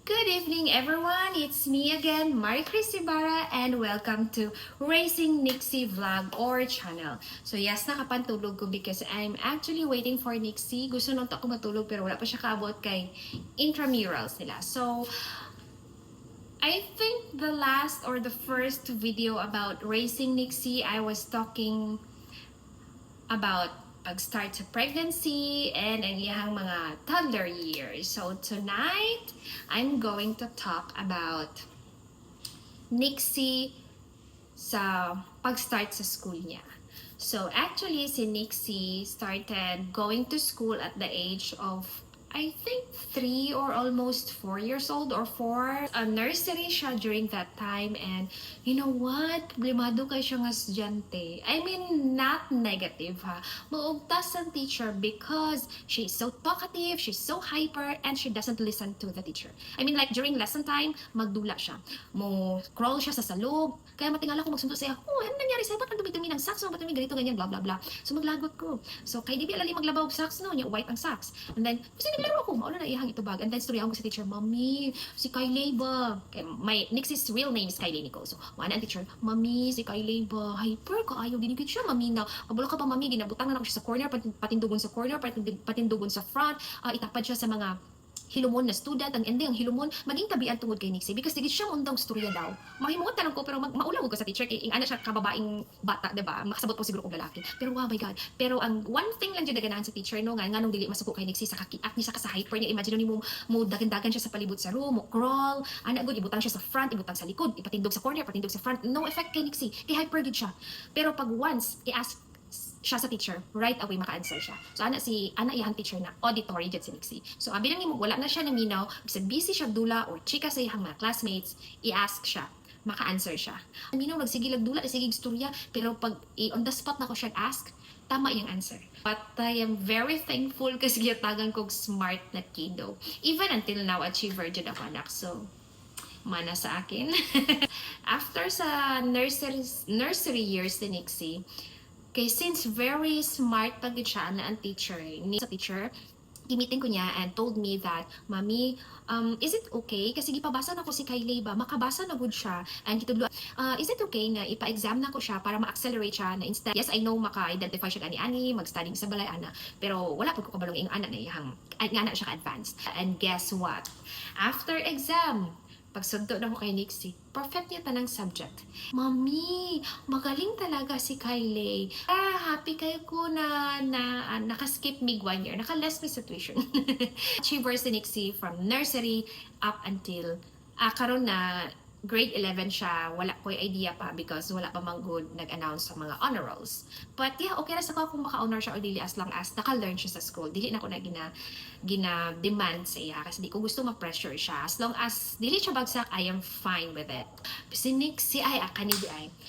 Good evening, everyone. It's me again, Marie Chris Ibarra, and welcome to Racing Nixie Vlog or channel. So yes, nakapantulog ko because I'm actually waiting for Nixie. Gusto nung ako matulog pero wala pa siya kaabot kay intramurals nila. So I think the last or the first video about Racing Nixie, I was talking about pag-start sa pregnancy and ang iyang mga toddler years. So tonight, I'm going to talk about Nixie sa pag-start sa school niya. So actually, si Nixie started going to school at the age of I think 3 or almost 4 years old or 4. Nursery siya during that time, and you know what? Problemado kay siya nga estudyante. I mean, not negative ha. Maugtas ang teacher because she's so talkative, she's so hyper, and she doesn't listen to the teacher. I mean, like during lesson time, magdula siya. Mo crawl siya sa salog. Kaya matingala ko magsundo siya, ano nangyari sa'yo? Ba't ang dumi-dumi ng socks? Ba't dumi ganito, ganyan, blah, blah, blah. So maglagot ko. So kay di alali maglabaw socks no, niya white ang socks. And then, kasi naglaro ako, mauna na ihang ito bag. And then storyahan ko sa teacher, Mami, si Kylie ba? My Nixie's real name is Kylie Nicole. So, wala ang teacher, Mami, si Kylie ba? Hyper ka, ayaw dinigit siya, Mami na. Kabalo ka pa, Mami, ginabutang na ako siya sa corner, patindugon sa corner, patindugon sa front, itapad siya sa mga hilumon na student, ang ending ang hilumon maging tabian tungod kay Nixie because digit siya undang storya daw. Mahimuot tanong ko pero maulaw ko sa teacher kay ana siya kababaing bata, diba? Makasabot po siguro kong lalaki. Pero wow, my god. Pero ang one thing lang jud ganahan sa teacher no nga nganong dili masuko kay Nixie sa kakiat niya sa hyper niya. Imagine ni mo dagan-dagan siya sa palibot sa room, mo crawl, ana gud ibutang siya sa front, ibutang sa likod, ipatindog sa corner, patindog sa front. No effect kay Nixie. Kay hyper gud siya. Pero pag once i-ask siya sa teacher, right away maka-answer siya. So ana iyang teacher na auditory jet si Nixie. So abi nang wala na siya naminaw, bisag busy siya dula or chika sa iyang mga classmates, i-ask siya, maka-answer siya. Naminaw nagsigig dula, nagsigig istorya, pero pag on the spot na ko siya ask, tama yung answer. But I am very thankful kasi giyatagan kog smart na kiddo. Even until now, achiever dyan ako anak. So, mana sa akin. After sa nursery years ni Nixie, kay since very smart pag siya na ang teacher, sa teacher, gimitin ko niya and told me that, Mami, is it okay? Kasi gipabasa na ko si Kylie ba? Makabasa na good siya. And kitudlo, is it okay na ipa-exam na ko siya para ma-accelerate siya na instead, yes, I know maka-identify siya ani-ani, mag-studying sa balay, ana. Pero wala po ko kabalong yung ana na iyang, ana siya ka-advanced. And guess what? After exam, pagsunto na ko kay Nixie, perfect niya tanang subject. Mami, magaling talaga si Kylie. Happy kayo ko na nakaskip mig 1 year. Naka-less me situation. Achievers si Nixie from nursery up until karon na grade 11 siya, wala ko idea pa because wala pa mang good nag-announce sa mga honor rolls. But yeah, okay na sa ko kung maka-honor siya o dili as long as naka-learn siya sa school. Dili na ko na gina-demand sa iya kasi di ko gusto ma-pressure siya. As long as dili siya bagsak, I am fine with it. Si Nixie,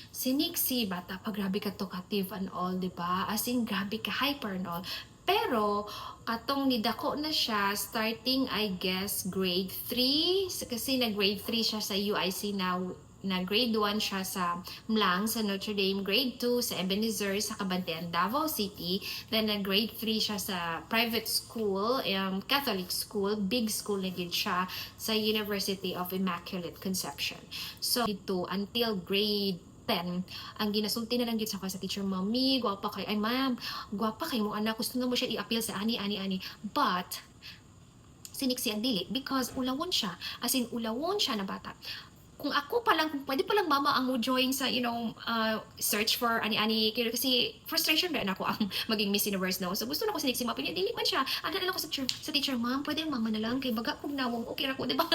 si Nixie, bata pa, grabe ka talkative and all, diba? As in, grabe ka hyper and all. Pero, katong nidako na siya, starting, I guess, grade 3. Kasi na-grade 3 siya sa UIC na grade 1 siya sa Mlang, sa Notre Dame, grade 2 sa Ebenezer, sa Cabantean, Davao City. Then, na-grade 3 siya sa private school, Catholic school, big school na din siya sa University of Immaculate Conception. So, dito, until grade 10, ang ginasulti na lang gid sa teacher, Mami, gwapa kay, ay ma'am, gwapa kay mo anak, gusto na mo siya i-appeal sa ani. But, si Nixie ang dili because ulawon siya. As in, ulawon siya na bata. Kung ako pa lang, kung pwede pa lang mama ang mo join sa, search for ani-ani, kasi frustration ba ako ang maging Miss Universe no. So gusto na ko si Nixie mapili, dili man siya. Ano na lang ko sa teacher, ma'am, pwede mama na lang, kay baga kung nawong, okay ra ko, diba?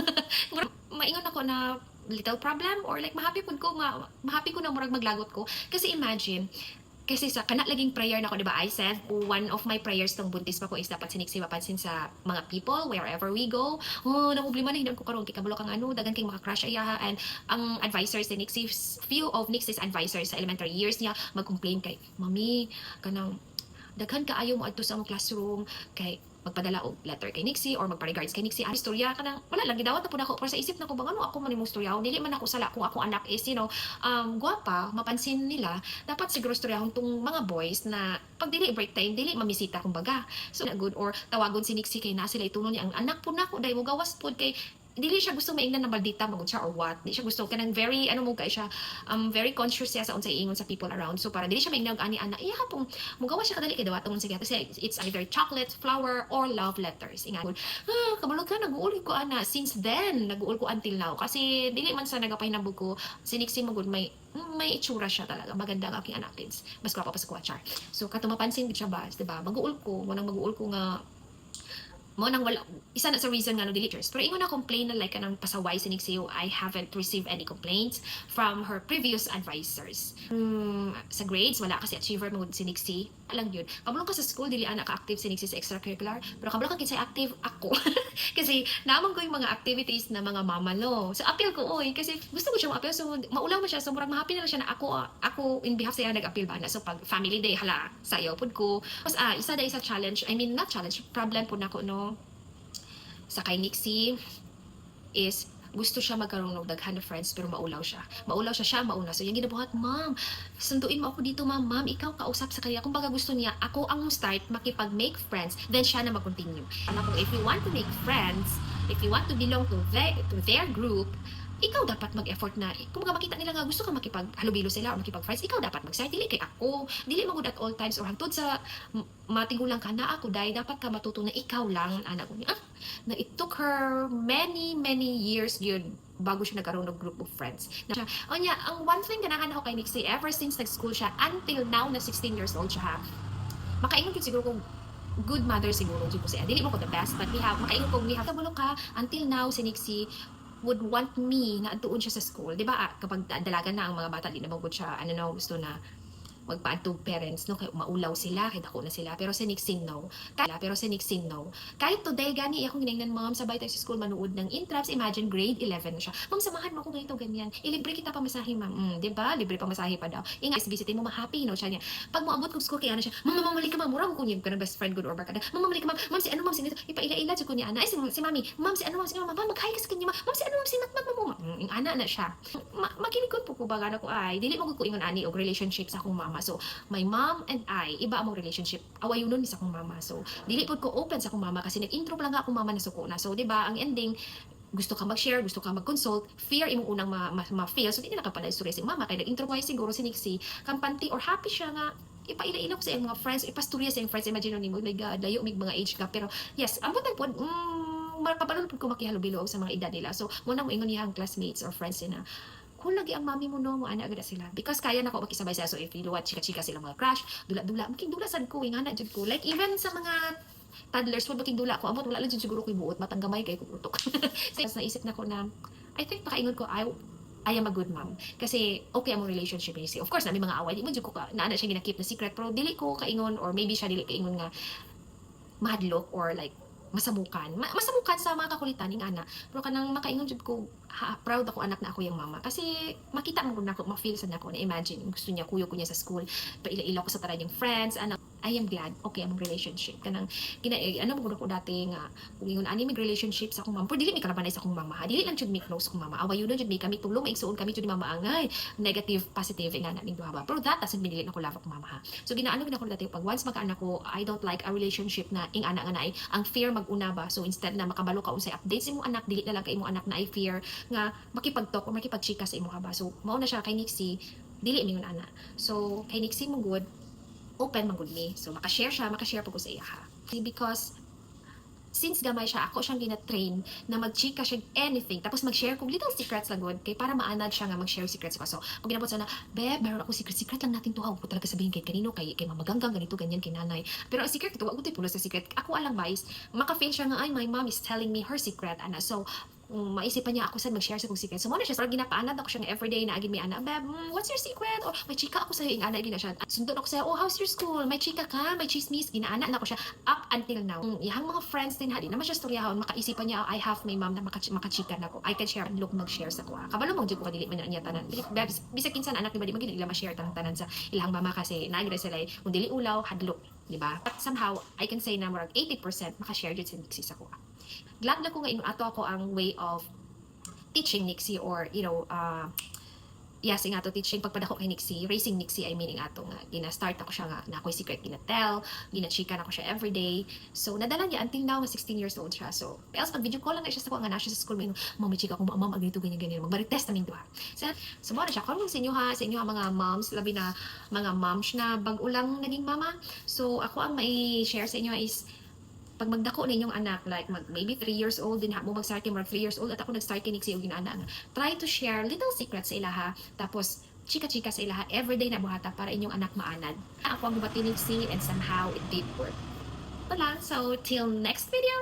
Maingon ako na little problem or like mahappy ko na murag maglagot ko kasi imagine kasi sa kana laging prayer na ko, diba? I said one of my prayers tong buntis pa ko is dapat si Nixie mapansin sa mga people wherever we go. Na problema na hindi ko karon kay kabalo kang dagan kay maka-crush ayaha. And ang advisors ni Nixie, few of Nixie's advisors sa elementary years niya mag-complain kay, Mami, kanang daghan kaayo mo adto sa among classroom kay magpadala og letter kay Nixie or magpa-regards kay Nixie. Istorya ka nang wala lang gidawat na po nako, pero sa isip na ko bang ako man imong istorya, dili man ako sala kung ako anak is gwapa, mapansin nila, dapat siguro istoryahon tong mga boys na pag dili break time dili mamisita kumbaga. So na good or tawagon si Nixie kay na sila itunon niya ang anak po nako dai mo gawas pod kay dili siya gusto maingnan na maldita magud siya or what. Di siya gusto kanang very ano mo kay siya very conscious siya sa unsay ingon sa people around. So para dili siya maingnan og ani ana. Iya pong mugawa siya kadali kay dawatong sige kasi it's either chocolate, flower or love letters. Ingon. Kabalo ka nag-uul ko ana since then, nag-uul ko until now kasi dili man sa nagapahinabog ko siniksi magud may itsura siya talaga. Maganda ang aking anak kids. Mas kwa pa sa kuwatsar. So kato mapansin gid siya ba, 'di ba? Mag-uul ko, mo nang mag-uul ko nga mo nang wala isa na sa reason nga no deliters pero ingon na complain na like kanang pasaway si Nixie. I haven't received any complaints from her previous advisors. Sa grades wala kasi achiever mo si Nixie lang yun. Kabalo ka sa school dili ana ka active si Nixie sa extracurricular pero kabalo ka kinsay active ako kasi naman ko yung mga activities na mga mamalo. So appeal ko oy kasi gusto ko siya ma-appeal so maulaw mo siya so murag ma-happy na lang siya na ako in behalf sa iya nag-appeal ba na so pag family day hala sayo pud ko. Tapos isa challenge, I mean not challenge, problem po nako no sa kay Nixie is gusto siya magkaroon ng daghan na friends pero maulaw siya mauna so yung ginabuhat ma'am sunduin mo ako dito ma'am ikaw kausap sa kanya kung baga gusto niya ako ang start makipag make friends then siya na mag-continue ako if you want to make friends if you want to belong to their group ikaw dapat mag-effort na kung makita nila nga gusto ka makipag-halubilo sila o makipag-friends, ikaw dapat mag-start. Dili kay ako. Dili magud at all times or hangtod sa matigulang ka na ako dahil dapat ka matuto na ikaw lang anak ko niya. Na it took her many years yun bago siya nagkaroon ng group of friends. Ang one thing ganahan ako kay Nixie ever since nag-school siya until now na 16 years old siya ha. Makaingon yun siguro kung good mother siguro dito siya. Dili mo ko the best but makaingon kung we have kabalo ka until now si Nixie would want me na adtuon siya sa school. Di ba kapag dalaga na ang mga bata, di na magod siya, gusto na magpaantog parents, no? Kaya maulaw sila, kaya dako na sila. Pero si Nixie no. Kahit today, gani, akong ginagnan, ma'am, sabay tayo sa school, manuod ng intraps, imagine grade 11 na siya. Ma'am, samahan mo ko ganito, ganyan. Ilibre kita pamasahe, ma'am. Di ba? Libre pamasahe pa daw. Inga, visitin mo, ma-happy, no? Siya niya. Pag mo abot kong school, kaya na siya, ma'am, mamali ka, ma'am, murang ko niya, ka best friend, good or bad ka na. Ma'am, mamali ka, ma'am, si ano, ma'am, ipaila-ila, ko niya, ana, ay, si mami, ma'am, si ano, ma'am, mag-hi ka sa kanya, ma'am, si ano, ma'am, si mat mo, yung ana na siya. Makinikot po ko ba, gana ko, ay, dili mo ko ingon ani, og relationship sa akong mama. So, my mom and I, iba among relationship. Away nun sa akong mama. So, dili po ko open sa akong mama kasi nag-intro pa lang akong mama na suko na. So, di ba, ang ending, gusto ka mag-share, gusto ka mag-consult, fear imong unang ma-feel. So, di na kapanay story sa mama. Kaya nag-intro ko ay siguro si Nixie, kampante or happy siya nga, ipaila-ila ko sa iyong mga friends, ipastorya sa iyong friends, imagine nyo, my God, layo, may mga age gap. Pero, yes, ang butan po, makabalon po ko makihalubilo sa mga edad nila. So, muna mo ingon niyang classmates or friends na, kung lagi ang mami mo no mo ana agad sila because kaya nako makisabay sila so if you watch chika sila mga crush dula making dula sad ko ingana jud ko like even sa mga toddlers wala making dula ko amot wala lang jud siguro ko buot matanggamay kay ko utok so naisip na ko na I think pakaingon ko I am a good mom kasi okay ang relationship ni of course na may mga away di man jud ko naana siya ginakip na secret pero dili ko kaingon or maybe siya dili kaingon nga mahadlok or like masamukan sa mga kakulitan ning ana pero kanang makaingon jud ko proud ako anak na ako yung mama kasi makita mo na ako ma-feel sa nako na imagine gusto niya kuyo ko niya sa school paila-ila ko sa tanan yung friends anak I am glad okay ang relationship kanang mo ko dati nga kung ingon ani mig relationship sa akong mama pero dili mi kalabanay sa akong mama dili lang jud mi close akong mama awayon jud mi kami tulong maigsuon kami jud mama angay negative positive ingana ning duha ba pero that doesn't mean dili na ko love akong mama ha so ginaano gid ako dati pag once magkaanak ko I don't like a relationship na ingana nga naay ang fear mag-una ba so instead na makabalo ka unsay updates imong anak dili na lang kay imong anak na ay fear nga makipag-talk o makipag-chika sa imong ba so mao na siya kay Nixie dili mingon ana so kay Nixie mo good open man gud ni so makashare po ko sa iya ha because since gamay siya, ako siyang gina-train na mag-chika siya anything, tapos mag-share kong little secrets lang good, kay para maanad siya nga mag-share secrets ko. So, kung ginabot sana, beb, meron ako secret lang natin to, huwag ko talaga sabihin kay kanino, kay mamaganggang, ganito, ganyan, kay nanay. Pero ang secret ito, wag ko tayo pulos sa secret. Ako alang guys, maka-feel siya nga, ay, my mom is telling me her secret, ana. So, maisipan niya ako saan mag-share sa kong secret. So, muna siya, parang ginapaanad ako siya everyday na agin may ana, beb, what's your secret? Or may chika ako sa'yo, ana, agin na siya. Sundon ako sa'yo, oh, how's your school? May chika ka? May chismis? Ginaana na ako siya up until now. Ihang mga friends din, hadi naman siya storyahon, makaisipan niya, I have my mom na makachika na ko. I can share, look mag-share sa ko. Kabalo mong dyan ko kadili man niya tanan. Bisa kinsan anak ni ba, di magiging ila ma-share tanan sa ilang mama kasi naagin sila, kung dili ulaw, hadlok. Diba? But somehow, I can say na marag 80% makashare dyan sa Nixie sa ko. Glad na ko nga ato ako ang way of teaching Nixie or, yes, nga to teaching pagpadako kay Nixie, raising Nixie I meaning ato nga gina-start ako siya nga na ako'y secret gina-tell, gina-chika na ko siya everyday. So nadala niya until now 16 years old siya. So else pag video call lang na siya sa ko nga na siya sa school mo, mami chika ko mama ganito ganyan ganyan magbaritest namin duha. So mo na siya karon sa inyo ha, sa inyo ha mga moms, labi na mga moms na bag-o lang naging mama. So ako ang mai-share sa inyo is pag magdako ninyong anak, like maybe 3 years old din ha mo mag-start kay 3 years old at ako nag-start kay Nixie og ginana nga. Try to share little secrets sa ilaha, tapos chika-chika sa ilaha everyday na buhata para inyong anak maanad. Ako ang gubati Nixie and somehow it did work. Ito lang, so till next video.